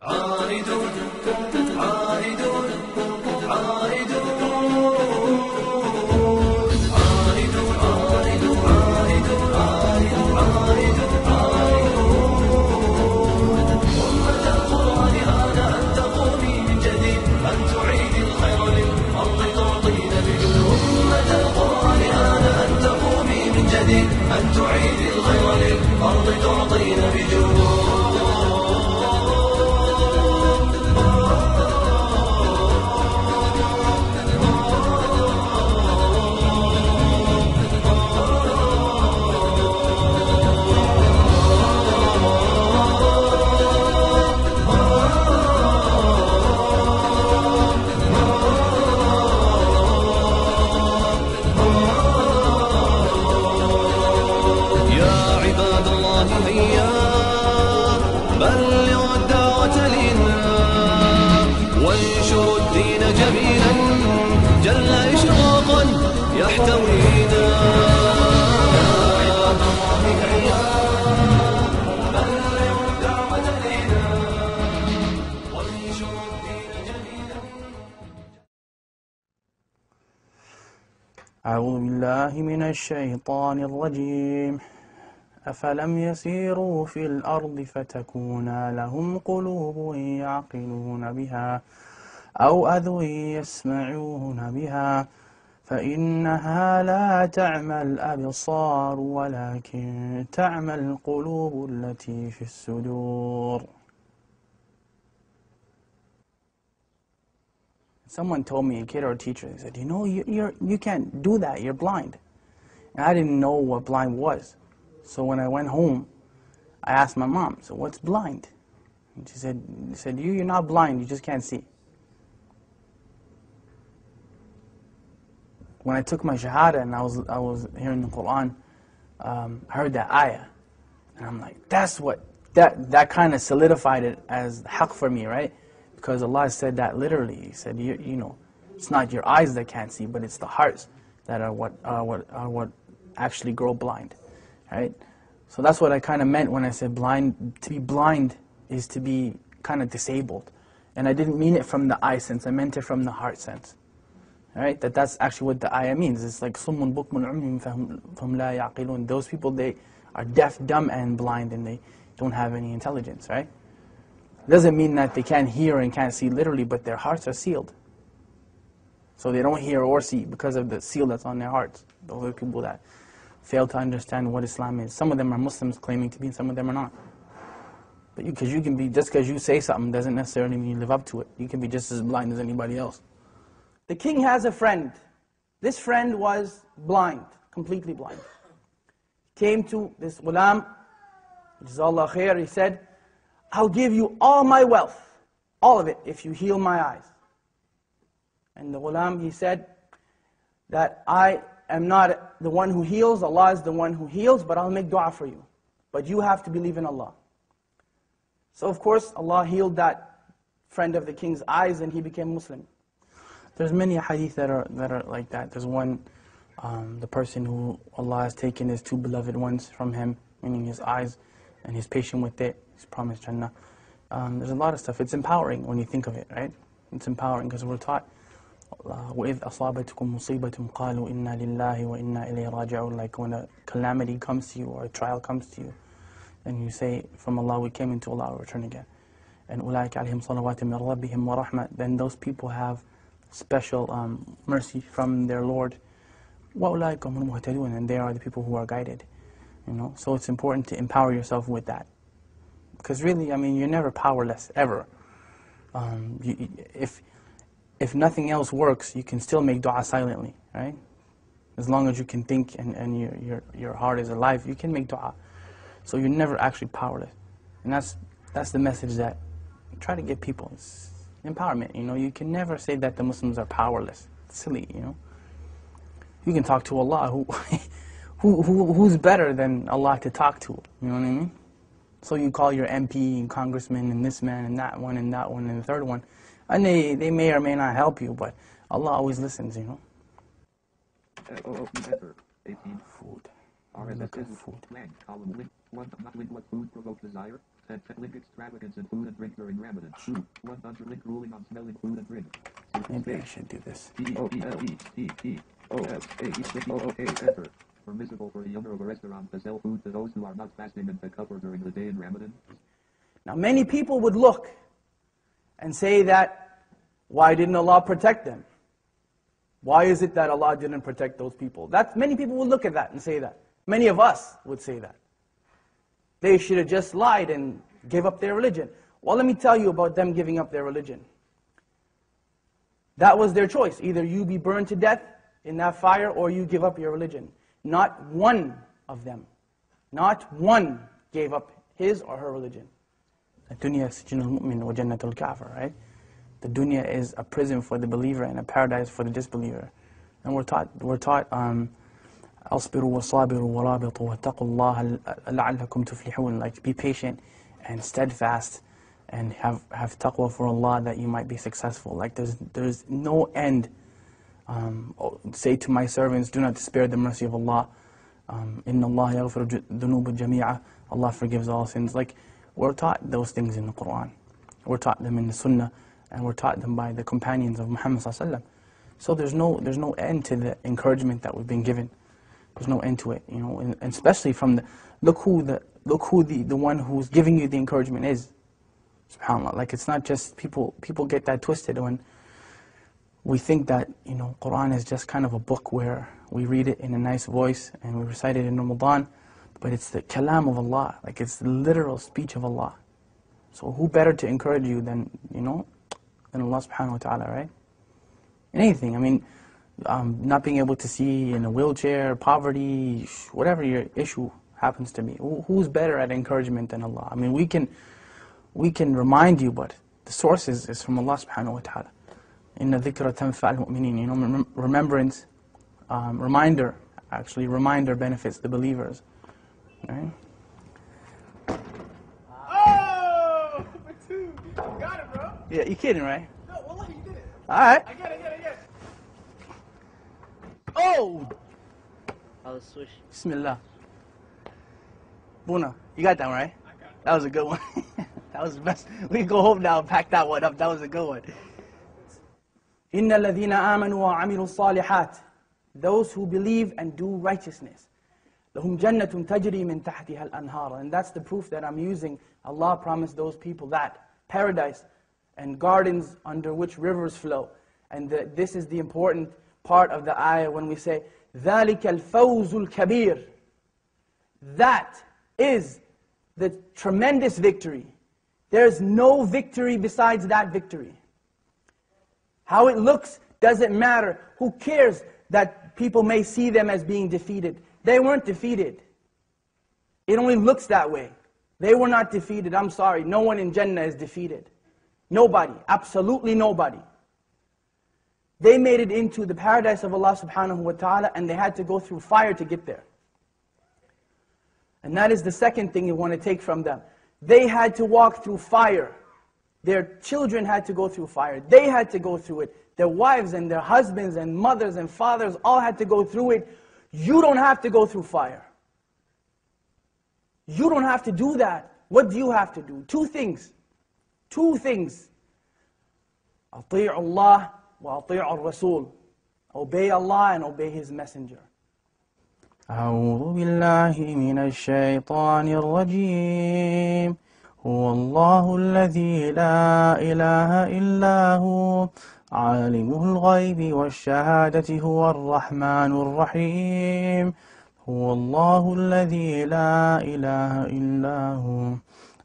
عائدون عائدون عائدون عائدون عائدون عائدون عائدون أمة القرآن آن أن تقومي من جديد أن تعيدي الخير للأرض تعطين بجود أمة القرآن آن أن تقومي من جديد أن تعيدي الخير للأرض تعطين بجود بلغوا الدعوة لله وانشروا الدين جميلا جل إشراقا يحتوينا يا عباد الله هيا بلغوا الدعوة لله وانشروا الدين جميلا. أعوذ بالله من الشيطان الرجيم. أفلم يسيروا في الأرض فتكون لهم قلوب يعقلون بها أو أذن يسمعون بها فإنها لا تعمى الأبصار ولكن تعمى القلوب التي في الصدور. Someone told me, a kid or a teacher, they said, you know, you can't do that, you're blind. And I didn't know what blind was. So when I went home, I asked my mom, so what's blind? And she said, you're not blind, you just can't see. When I took my shahada and I was hearing the Quran, I heard that ayah. And I'm like, that kind of solidified it as haqq for me, right? Because Allah said that literally. He said, you know, it's not your eyes that can't see, but it's the hearts that are what actually grow blind. Right? So that's what I kind of meant when I said blind. To be blind is to be kind of disabled. And I didn't mean it from the eye sense, I meant it from the heart sense. Right? That's actually what the ayah means. It's like صُمٌّ بُكْمٌ عُمْيٌ فَهُمْ لَا يَعْقِلُونَ. Those people, they are deaf, dumb, and blind, and they don't have any intelligence, right? It doesn't mean that they can't hear and can't see literally, but their hearts are sealed. So they don't hear or see because of the seal that's on their hearts. Those are people that fail to understand what Islam is. Some of them are Muslims claiming to be, and some of them are not. But you can be, just because you say something doesn't necessarily mean you live up to it. You can be just as blind as anybody else. The king has a friend. This friend was blind, completely blind. Came to this ghulam, Jazakallah khair, he said, I'll give you all my wealth, all of it, if you heal my eyes. And the ghulam, he said, that I am not the one who heals, Allah is the one who heals, but I'll make dua for you. But you have to believe in Allah. So of course, Allah healed that friend of the king's eyes and he became Muslim. There's many hadith that are like that. There's one, the person who Allah has taken his two beloved ones from him, meaning his eyes, and he's patient with it, he's promised Jannah. There's a lot of stuff. It's empowering when you think of it, right? It's empowering because we're taught, وَإِذْ أَصَابَتْكُمْ مُصِيبَةٌ قَالُوا إِنَّا لِلَّهِ وَإِنَّا إِلَيْهِ رَاجِعُونَ. Like when a calamity comes to you or a trial comes to you, and you say, from Allah we came, into Allah we return again. And أُولَٰئِكَ عَلَيْهِمْ صَلَوَاتٍ مِّن رَبِّهِمْ وَرَحْمَةٍ. Then those people have special mercy from their Lord. وَأُولَٰئِكَ هُمُ الْمُهْتَدُونَ. And they are the people who are guided. You know, so it's important to empower yourself with that. Because really, I mean, you're never powerless, ever. If nothing else works, you can still make dua silently, right? As long as you can think and your heart is alive, you can make dua. So you're never actually powerless. And that's the message that I try to give people. It's empowerment, you know. You can never say that the Muslims are powerless. It's silly, you know. You can talk to Allah, who's better than Allah to talk to, you know what I mean? So you call your MP and congressman and this man and that one and that one and the third one. And they may or may not help you, but Allah always listens, you know. Food. Look at food. Link extravagance in food and drink during Ramadan. 2. 100 link ruling on smelling food and drink. Maybe I should do this. Enter. Permissible for the owner of a restaurant to sell food to those who are not fasting and takabur during the day in Ramadan. Now many people would look and say that, why didn't Allah protect them? Why is it that Allah didn't protect those people? Many people would look at that and say that. Many of us would say that. They should have just lied and gave up their religion. Well, let me tell you about them giving up their religion. That was their choice. Either you be burned to death in that fire or you give up your religion. Not one of them, not one gave up his or her religion. الدنيا سجن المؤمن وجنة الكافر, right? The dunya is a prison for the believer and a paradise for the disbeliever. And we're taught أصبروا وصابروا ورابطوا واتقوا الله لعلكم تفلحون. Like, be patient and steadfast and have taqwa for Allah that you might be successful. Like, there's no end. Say to my servants, do not despair the mercy of Allah. Inna Allah yaghfiru dhunuba jami'a. Allah forgives all sins. Like, we're taught those things in the Quran. We're taught them in the Sunnah, and we're taught them by the companions of Muhammad sallallahu alaihi wasallam. So there's no end to the encouragement that we've been given. There's no end to it, you know. And especially from look who the one who's giving you the encouragement is. SubhanAllah. Like, it's not just people get that twisted when we think that, you know, Quran is just kind of a book where we read it in a nice voice and we recite it in Ramadan, but it's the kalam of Allah, like it's the literal speech of Allah. So who better to encourage you than, you know, than Allah subhanahu wa ta'ala, right? Anything, I mean, not being able to see in a wheelchair, poverty, whatever your issue happens to be. Who's better at encouragement than Allah? I mean, we can remind you, but the source is from Allah subhanahu wa ta'ala. Inna dhikra tanfa'al mu'minin. You know, remembrance, reminder benefits the believers. Right? Oh, for 2. You got it, bro. Yeah, you kidding, right? No, wallahi, you did it. All right. I get it. Oh! I'll switch. Bismillah. Buna, you got that one, right? I got it. That was a good one. That was the best. We can go home now and pack that one up. That was a good one. إِنَّ الَّذِينَ آمَنُوا وَعَمِلُوا الصَّالِحَاتِ. Those who believe and do righteousness. لَهُمْ جَنَّةٌ تَجْرِي مِنْ تَحْتِهَا الْأَنْهَارُ. And that's the proof that I'm using. Allah promised those people that. Paradise and gardens under which rivers flow. And this is the important part of the ayah when we say, ذَلِكَ الْفَوْزُ الْكَبِيرُ. That is the tremendous victory. There's no victory besides that victory. How it looks doesn't matter. Who cares that people may see them as being defeated? They weren't defeated. It only looks that way. They were not defeated. I'm sorry. No one in Jannah is defeated. Nobody. Absolutely nobody. They made it into the paradise of Allah subhanahu wa ta'ala, and they had to go through fire to get there. And that is the second thing you want to take from them. They had to walk through fire. Their children had to go through fire. They had to go through it. Their wives and their husbands and mothers and fathers all had to go through it. You don't have to go through fire. You don't have to do that. What do you have to do? 2 things. 2 things. أطيعوا الله وأطيعوا الرسول. Obey Allah and obey His Messenger. أعوذ بالله من الشيطان الرجيم. هو الله الذي لا إله إلا هو عالم الغيب والشهادة هو الرحمن الرحيم. هو الله الذي لا إله إلا هو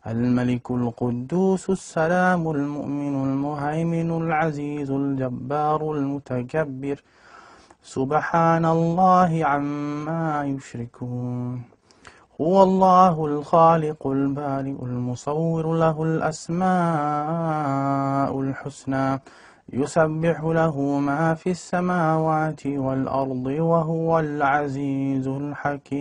الملك القدوس السلام المؤمن المهيمن العزيز الجبار المتكبر سبحان الله عما يشركون. هو الله الخالق البارئ المصور له الأسماء الحسنى يسبح له ما في السماوات والأرض وهو العزيز الحكيم.